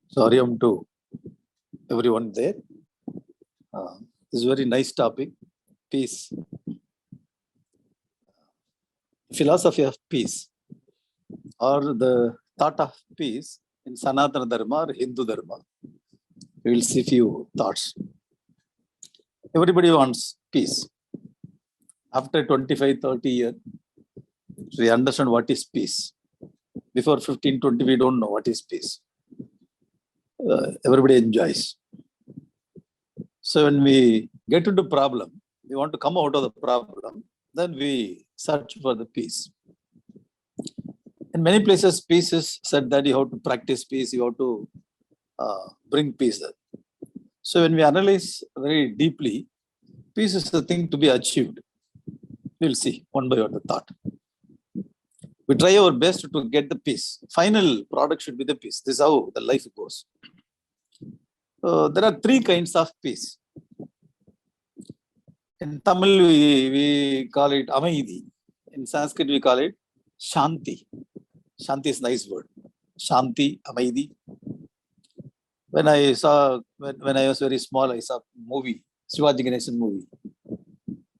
Sorry, to everyone there. This is a very nice topic, peace. Philosophy of peace or the thought of peace in Sanatana Dharma or Hindu Dharma. We will see few thoughts. Everybody wants peace. After 25, 30 years, we understand what is peace. Before 15, 20, we don't know what is peace. Everybody enjoys. So when we get into problem, we want to come out of the problem, then we search for the peace. In many places, peace is said that you have to practice peace, you have to bring peace there. So when we analyze very deeply, peace is the thing to be achieved. We'll see one by one the thought. We try our best to get the peace. Final product should be the peace. This is how the life goes. There are three kinds of peace. In Tamil, we call it Amaidi. In Sanskrit, we call it Shanti. Shanti is a nice word. Shanti, Amaidi. When I was very small, I saw a movie, Shivaji Ganesan movie.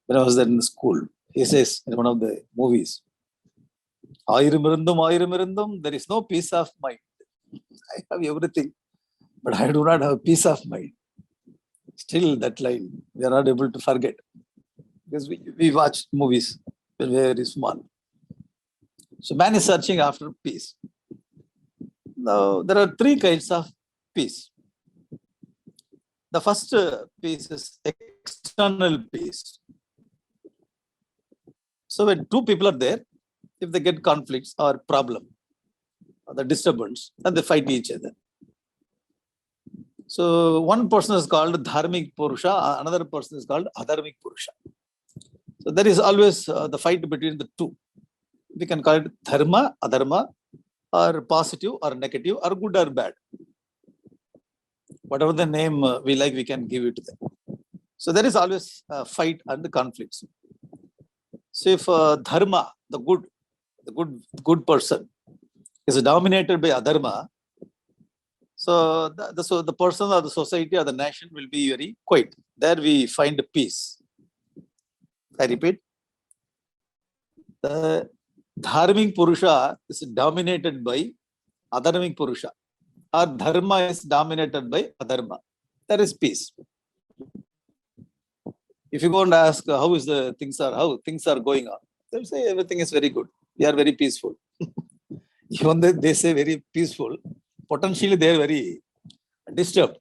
When I was there in school, he says in one of the movies, Ayirumirundum, there is no peace of mind. I have everything, but I do not have peace of mind. Still, that line, we are not able to forget. Because we watch movies when we are very small. So man is searching after peace. Now, there are three kinds of peace. The first peace is external peace. So when two people are there, if they get conflicts or problem, or the disturbance, then they fight each other. So one person is called Dharmik Purusha, another person is called Adharmik Purusha. So there is always the fight between the two. We can call it Dharma, Adharma, or positive or negative or good or bad. Whatever the name we like, we can give it to them. So there is always a fight and conflicts. So if Dharma, the good person, is dominated by Adharma, so the person or the society or the nation will be very quiet. There we find peace. I repeat, the Dharmic Purusha is dominated by Adharmic Purusha, or Dharma is dominated by Adharma. There is peace. If you go and ask how things are going on, they'll say everything is very good. We are very peaceful. Even though they say very peaceful, potentially they are very disturbed.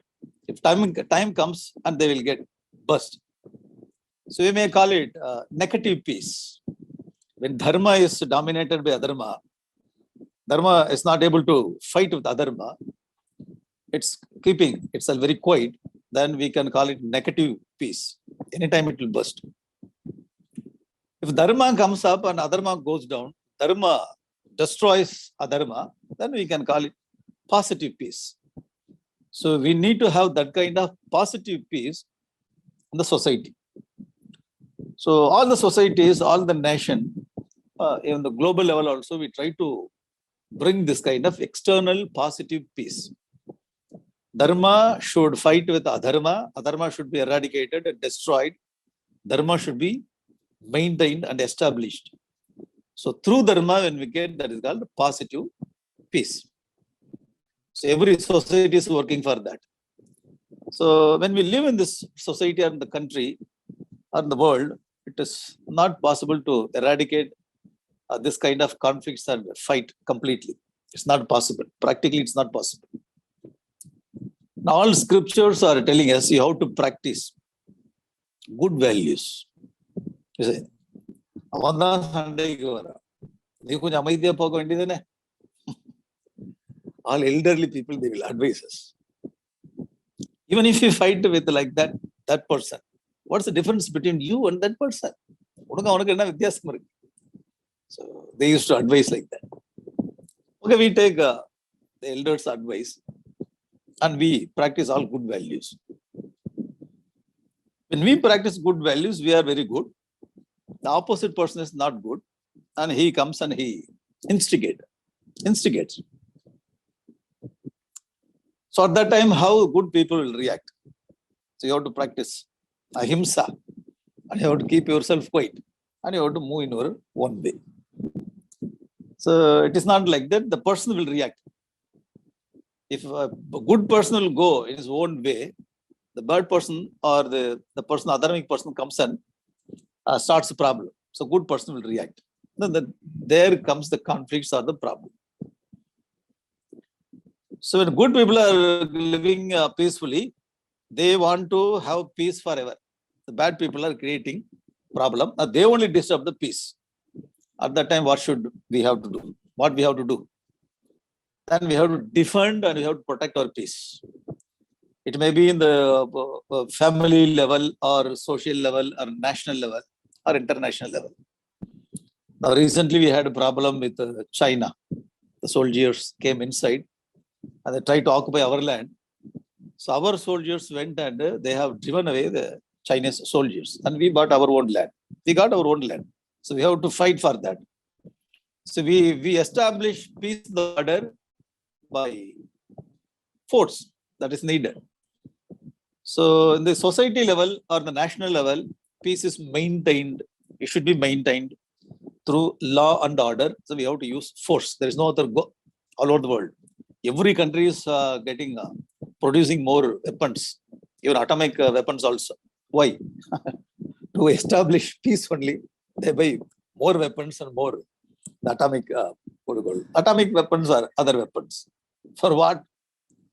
If time comes and they will get burst. So we may call it negative peace. When Dharma is dominated by Adharma, Dharma is not able to fight with Adharma, it's keeping itself very quiet, then we can call it negative peace. Anytime it will burst. If Dharma comes up and Adharma goes down, Dharma destroys Adharma, then we can call it positive peace. So we need to have that kind of positive peace in the society. So all the societies, all the nation, in the global level also, we try to bring this kind of external positive peace. Dharma should fight with Adharma. Adharma should be eradicated and destroyed. Dharma should be maintained and established. So through Dharma, when we get that is called positive peace. So every society is working for that. So when we live in this society or in the country or in the world, it is not possible to eradicate this kind of conflicts and fight completely. It's not possible. Practically, it's not possible. Now, all scriptures are telling us you have to practice good values. You say, all elderly people, they will advise us. Even if you fight with like that person, what's the difference between you and that person? So they used to advise like that. Okay, we take the elders' advice and we practice all good values. When we practice good values, we are very good. The opposite person is not good, and he comes and he instigates. So at that time, how good people will react. So you have to practice ahimsa, and you have to keep yourself quiet, and you have to move in your own way. So it is not like that. The person will react. If a good person will go in his own way, the bad person or the person, adharmic person comes and starts the problem. So good person will react. Then there comes the conflicts or the problem. So when good people are living peacefully, they want to have peace forever. The bad people are creating problem. They only disturb the peace. At that time, what should we have to do? What we have to do? Then we have to defend and we have to protect our peace. It may be in the family level or social level or national level or international level. Now, recently we had a problem with China. The soldiers came inside and they tried to occupy our land. So our soldiers went and they have driven away the Chinese soldiers, and we bought our own land. We got our own land. So we have to fight for that. So we establish peace in the order by force that is needed. So in the society level or the national level, peace is maintained. It should be maintained through law and order. So we have to use force. There is no other go all over the world. Every country is producing more weapons, even atomic weapons also. Why? To establish peace only, they buy more weapons and more atomic atomic weapons or other weapons. For what?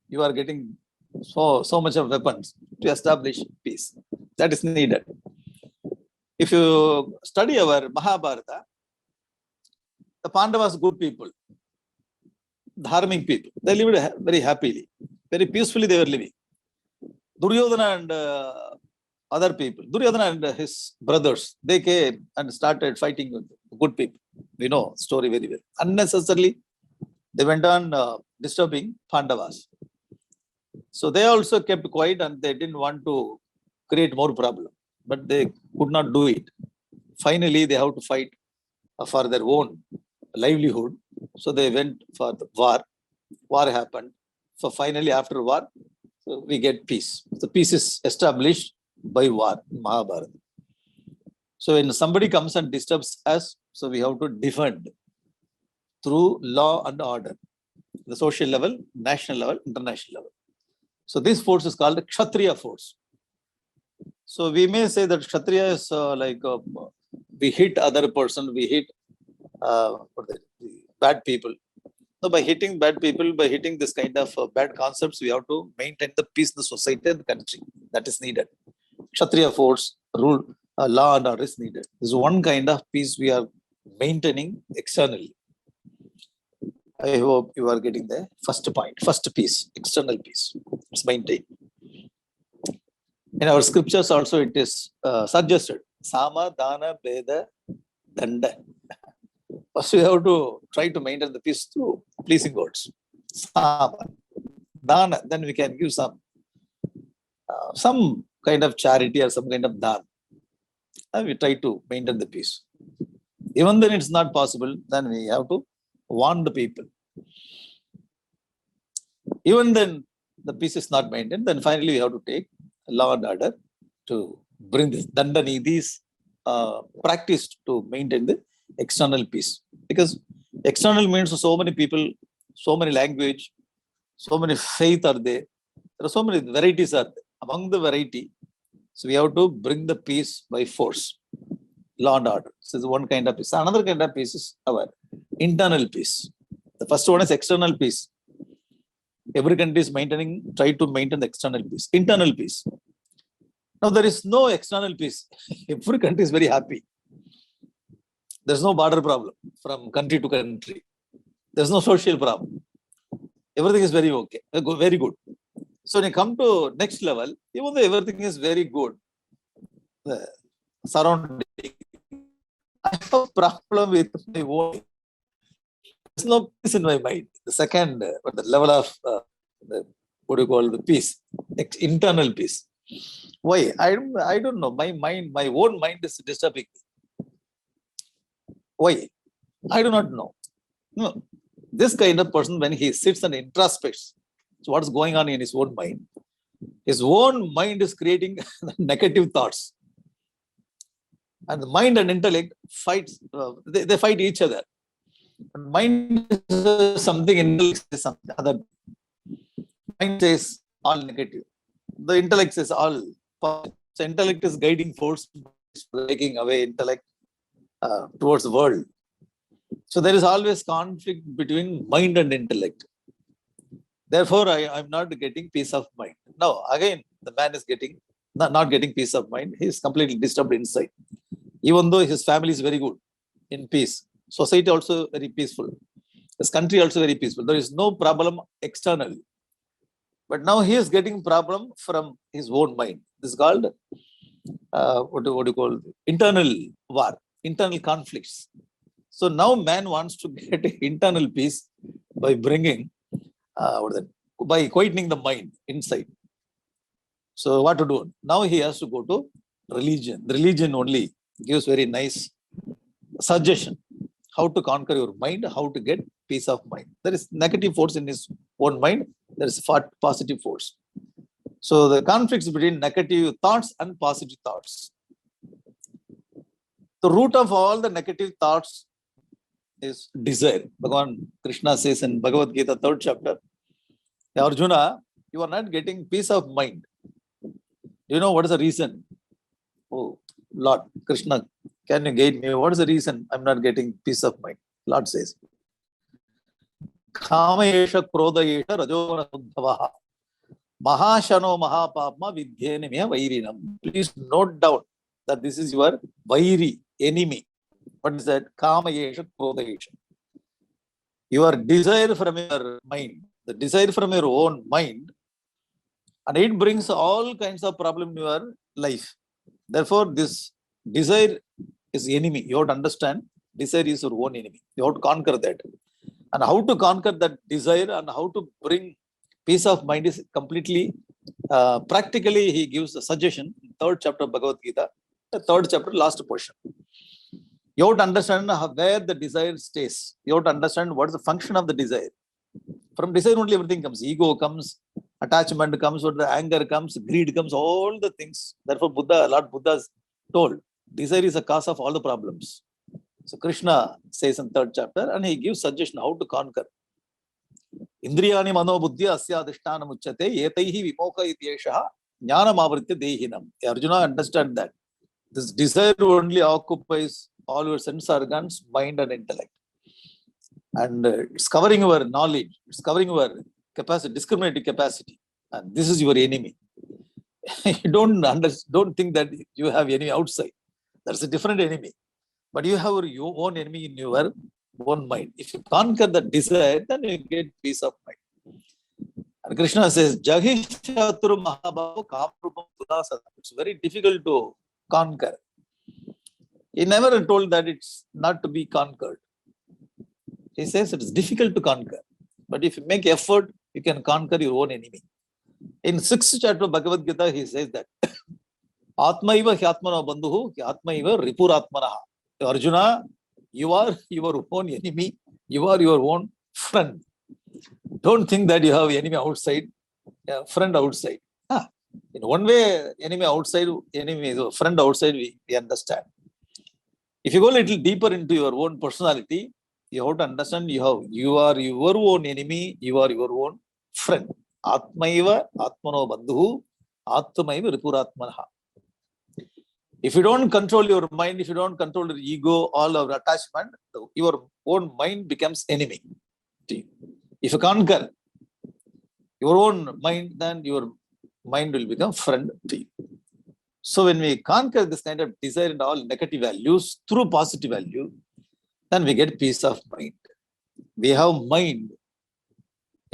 You are getting so much of weapons to establish peace. That is needed. If you study our Mahabharata, the Pandavas good people, dharmic people, they lived very happily, very peacefully they were living. Duryodhana and other people, Duryodhana and his brothers, they came and started fighting with good people. We know the story very well. Unnecessarily, they went on disturbing Pandavas. So they also kept quiet and they didn't want to create more problem, but they could not do it. Finally, they have to fight for their own livelihood. So they went for the war. War happened. So finally, after war, so we get peace. The peace is established by war in Mahabharata. So when somebody comes and disturbs us, so we have to defend through law and order, the social level, national level, international level. So this force is called the Kshatriya force. So we may say that Kshatriya is we hit other person, we hit the bad people. So by hitting bad people, by hitting this kind of bad concepts, we have to maintain the peace in the society and the country. That is needed. Kshatriya force, rule, law and order is needed. This is one kind of peace we are maintaining externally. I hope you are getting the first point. First peace, external peace. It's maintained. In our scriptures also it is suggested. Sama, Dana, Veda, Danda. First we have to try to maintain the peace through pleasing words. Sama, Dana, then we can give some kind of charity or some kind of dana. And we try to maintain the peace. Even then it's not possible, then we have to warn the people. Even then the peace is not maintained, then finally we have to take law and order to bring this dandanidhis practiced to maintain the external peace. Because external means so many people, so many language, so many faith are there. There are so many varieties are there. Among the variety, so we have to bring the peace by force, law and order. So this is one kind of peace. Another kind of peace is our internal peace. The first one is external peace. Every country is try to maintain the external peace. Internal peace. Now there is no external peace. Every country is very happy. There's no border problem from country to country. There's no social problem. Everything is very okay, very good. So when you come to next level, even though everything is very good, the surrounding, I have a problem with my own. There's no peace in my mind. The second, the level of what do you call the peace, internal peace. Why? I don't know. My mind, my own mind is disturbing me. Why? I do not know. No. This kind of person, when he sits and introspects, So what's going on in his own mind? His own mind is creating negative thoughts. And the mind and intellect fights, they fight each other. Mind is something, intellect is something other. Mind says all negative. The intellect says all positive. So intellect is guiding force, taking away intellect towards the world. So there is always conflict between mind and intellect. Therefore, I'm not getting peace of mind. Now, again, the man is getting not getting peace of mind. He is completely disturbed inside. Even though his family is very good, in peace. Society also very peaceful. His country also very peaceful. There is no problem externally. But now he is getting problem from his own mind. This is called, what do you call, internal war, internal conflicts. So now man wants to get internal peace by bringing, by quietening the mind inside. So what to do? Now he has to go to religion. The religion only gives very nice suggestion how to conquer your mind, how to get peace of mind. There is negative force in his own mind. There is positive force. So the conflicts between negative thoughts and positive thoughts. The root of all the negative thoughts is desire. Bhagavan Krishna says in Bhagavad Gita, 3rd chapter, Arjuna, you are not getting peace of mind. Do you know what is the reason? Oh, Lord Krishna, can you guide me? What is the reason I'm not getting peace of mind? Lord says, Kama yesha krodha yesha rajoguna suddhavaha mahashano mahapapma vidhenimya vairinam. Please note down that this is your vairi, enemy. What is that? Kama yesha krodha yesha. Your desire from your mind, the desire from your own mind, and it brings all kinds of problem in your life. Therefore, this desire is enemy. You have to understand, desire is your own enemy. You have to conquer that. And how to conquer that desire and how to bring peace of mind is completely, practically he gives a suggestion in 3rd chapter of Bhagavad Gita, the 3rd chapter, last portion. You have to understand where the desire stays. You have to understand what is the function of the desire. From desire only everything comes. Ego comes, attachment comes, the anger comes, greed comes, all the things. Therefore, Lord Buddha told, desire is a cause of all the problems. So Krishna says in 3rd chapter, and he gives suggestion how to conquer. Indriyani mano buddhi asya adhisthana muchyate etaihi vimoka ityeshaha jnanam avritya dehinam. Arjuna, understand that this desire only occupies all your sense organs, mind and intellect. And it's covering your knowledge, it's covering your capacity, discriminative capacity. And this is your enemy. You don't think that you have enemy outside. That's a different enemy. But you have your own enemy in your own mind. If you conquer the desire, then you get peace of mind. And Krishna says, Jahishaturu Mahabhavu Kamrupam Pudasada. It's very difficult to conquer. He never told that it's not to be conquered. He says it's difficult to conquer. But if you make effort, you can conquer your own enemy. In 6th chapter of Bhagavad Gita, he says that Atmaiva Hyatmana Bandhuhu, Hyatmaiva Ripuratmanaha. Arjuna, you are your own enemy, you are your own friend. Don't think that you have enemy outside, friend outside. In one way, enemy outside, friend outside, we understand. If you go a little deeper into your own personality, you have to understand you are your own enemy, you are your own friend. Atmaiva Atmano Bandhu, Atmaiva Ripuratmanaha. If you don't control your mind, if you don't control your ego, all our attachment, your own mind becomes enemy. If you conquer your own mind, then your mind will become friend to you. So when we conquer this kind of desire and all negative values through positive value, then we get peace of mind. We have mind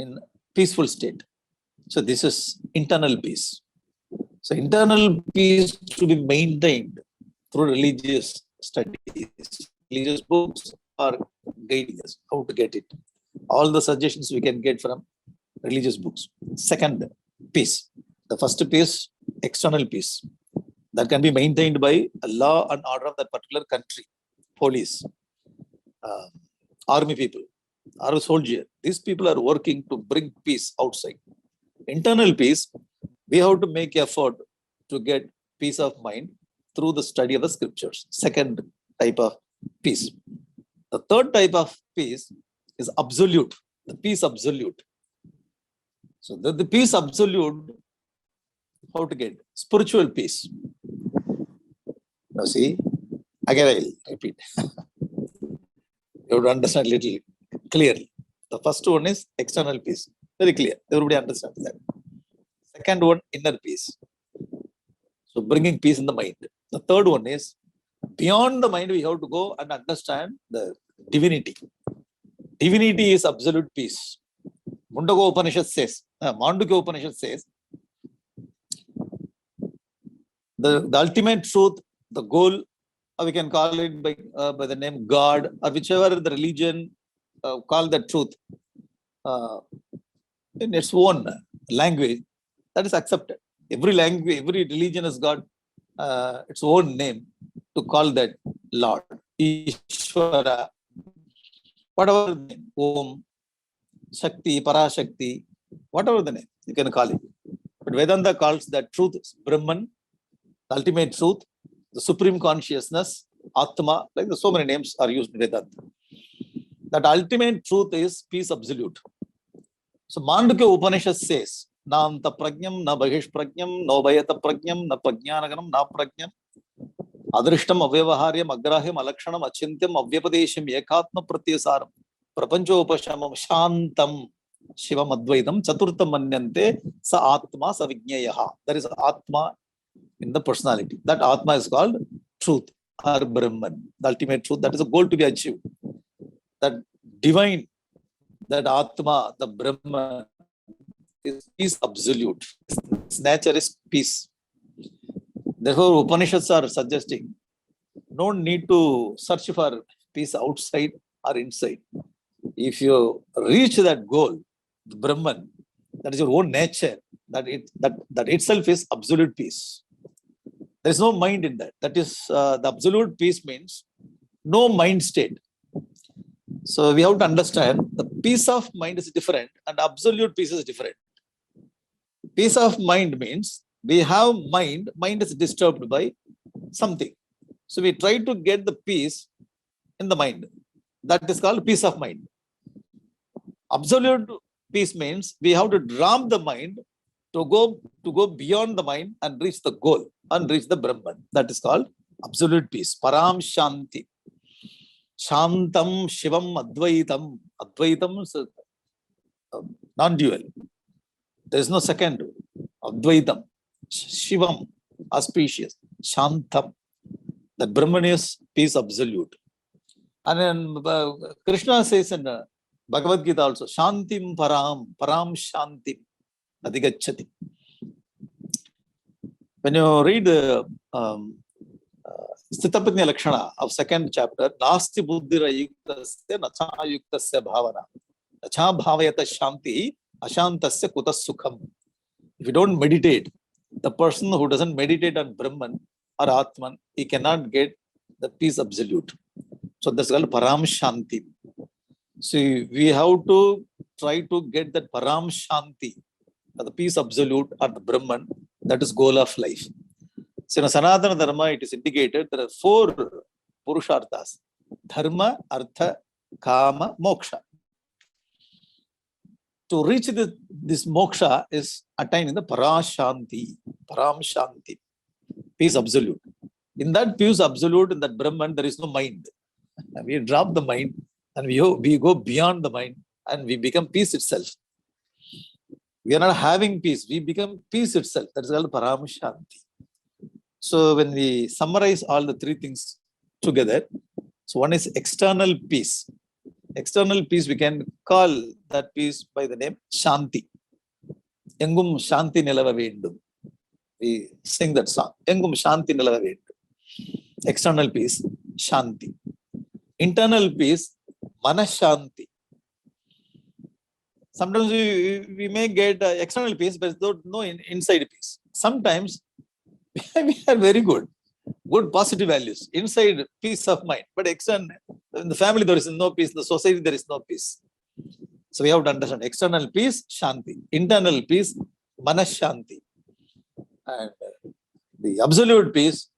in peaceful state. So this is internal peace. So internal peace to be maintained through religious studies. Religious books are guiding us how to get it. All the suggestions we can get from religious books. Second, peace. The first peace, external peace. That can be maintained by a law and order of that particular country. Police, army people, army soldier. These people are working to bring peace outside. Internal peace, we have to make effort to get peace of mind through the study of the scriptures. Second type of peace. The third type of peace is absolute, the peace absolute. So the peace absolute, how to get? Spiritual peace. Now see, again I will repeat. You have to understand a little clearly. The first one is external peace. Very clear. Everybody understands that. Second one, inner peace. So bringing peace in the mind. The third one is beyond the mind, we have to go and understand the divinity. Divinity is absolute peace. Mandukya Upanishad says, the ultimate truth, the goal, we can call it by the name God, or whichever the religion call the truth in its own language, that is accepted. Every language, every religion has got its own name to call that Lord, Ishvara, whatever the name, Om, Shakti, Parashakti, whatever the name, you can call it. But Vedanta calls that truth Brahman, the ultimate truth, the supreme consciousness, Atma, like so many names are used in Vedanta. That ultimate truth is peace absolute. So Mandukya Upanishad says, na anta prajnam, na bahish prajnam, no bhayata prajnam, na prajnanaganam, na prajnam, adrishtam avyavaharyam, agrahyam, alakshanam, achintyam, avyapadesham, ekatma pratyasaram, prapanchopashamam, shantam, shivam advaitam, chaturtam manyante, sa atma sa vijnayaha. There is Atma in the personality. That Atma is called truth or Brahman, the ultimate truth. That is a goal to be achieved. That divine, that Atma, the Brahman, is peace absolute. Its nature is peace. Therefore, Upanishads are suggesting no need to search for peace outside or inside. If you reach that goal, the Brahman, that is your own nature, that itself is absolute peace. There is no mind in that. That is the absolute peace means no mind state. So we have to understand the peace of mind is different and absolute peace is different. Peace of mind means we have mind is disturbed by something. So we try to get the peace in the mind. That is called peace of mind. Absolute peace means we have to drop the mind to go beyond the mind and reach the goal and reach the Brahman. That is called absolute peace. Param Shanti. Shantam Shivam Advaitam. Advaitam is non-dual. There is no second. Advaitam. Shivam, auspicious. Shantam. The Brahman is peace absolute. And then Krishna says in Bhagavad Gita also, Shantim Param Shantim Adhigachati. When you read the Sthitapajna Lakshana of second chapter, Nasti Buddhira Yuktasya Nacha Yuktasya Bhavana. Nacha Bhavayata Shanti Ashantasya Kutas Sukham. If you don't meditate, the person who doesn't meditate on Brahman or Atman, he cannot get the peace absolute. So that's called Param Shanti. So we have to try to get that Param Shanti, the peace absolute or the Brahman, that is goal of life. So in Sanatana Dharma, it is indicated there are 4 Purusharthas: Dharma, Artha, Kama, Moksha. To reach this moksha is attaining the Parashanti, Param Shanti, peace absolute. In that peace absolute, in that Brahman, there is no mind. And we drop the mind and we go beyond the mind and we become peace itself. We are not having peace, we become peace itself. That is called Param Shanti. So when we summarize all the 3 things together, so one is external peace. External peace, we can call that peace by the name Shanti. Engum Shanti Nilava Vendum. We sing that song. Engum Shanti Nilava Vendum. External peace, Shanti. Internal peace, Manashanti. Sometimes we may get external peace, but no inside peace. Sometimes we are very good positive values, inside peace of mind, but external, in the family there is no peace, in the society there is no peace. So we have to understand external peace, Shanti. Internal peace, Manashanti. And the absolute peace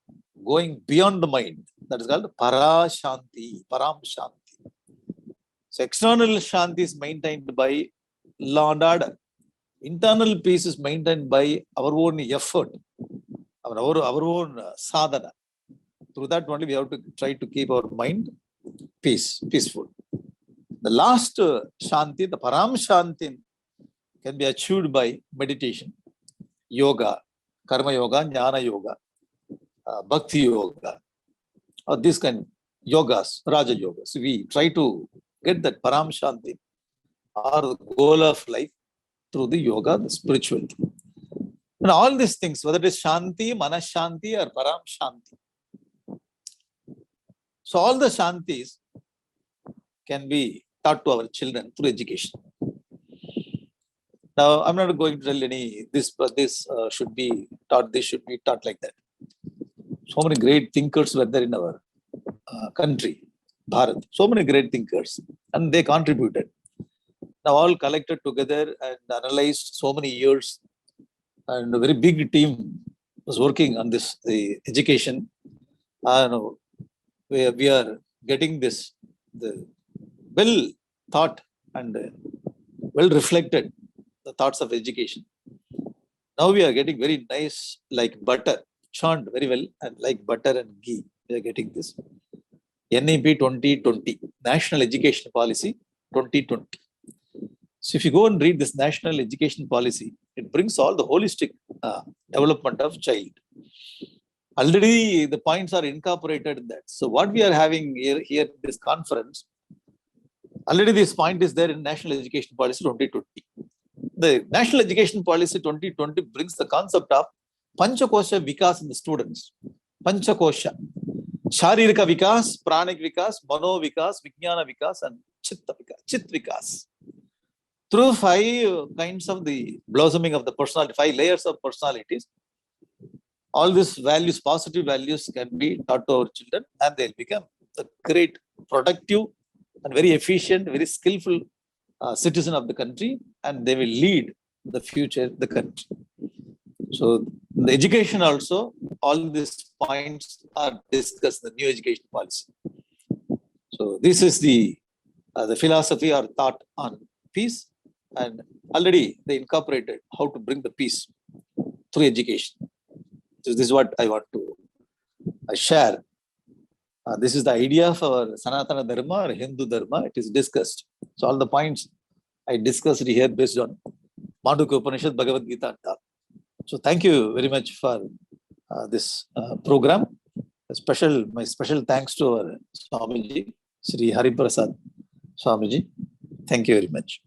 going beyond the mind. That is called Parashanti, Param Shanti. So external Shanti is maintained by law and order. Internal peace is maintained by our own effort, our own sadhana. Through that only we have to try to keep our mind peaceful. The last Shanti, the Param Shanti, can be achieved by meditation, yoga, Karma Yoga, Jnana Yoga, Bhakti Yoga, or this kind of yogas, Raja Yoga. So we try to get that Param Shanti, or the goal of life, through the yoga, the spirituality. And all these things, whether it is Shanti, Manashanti, or Param Shanti. So all the Shantis can be taught to our children through education. Now, I'm not going to tell any this, but this should be taught, this should be taught like that. So many great thinkers were there in our country, Bharat. So many great thinkers, and they contributed. Now all collected together and analyzed so many years, and a very big team was working on this, the education. We are getting this, the well thought and well reflected, the thoughts of education. Now we are getting very nice, like butter, churned very well, and like butter and ghee. We are getting this. NEP 2020, National Education Policy 2020. So if you go and read this National Education Policy, it brings all the holistic development of child. Already the points are incorporated in that. So what we are having here in this conference, already this point is there in National Education Policy 2020. The National Education Policy 2020 brings the concept of Panchakosha Vikas in the students. Panchakosha. Sharirika Vikas, Pranik Vikas, Mano Vikas, Vijnana Vikas, and Chitta Vikas. Chit Vikas. Through 5 kinds of the blossoming of the personality, 5 layers of personalities, all these values, positive values, can be taught to our children, and they'll become the great, productive, and very efficient, very skillful citizen of the country, and they will lead the future, the country. So the education also, all these points are discussed in the new education policy. So this is the philosophy or thought on peace, and already they incorporated how to bring the peace through education. So this is what I want to share. This is the idea of our Sanatana Dharma or Hindu Dharma. It is discussed. So all the points I discussed here based on Mandukya Upanishad, Bhagavad Gita. So thank you very much for this program. My special thanks to our Swamiji, Sri Hari Prasad Swamiji. Thank you very much.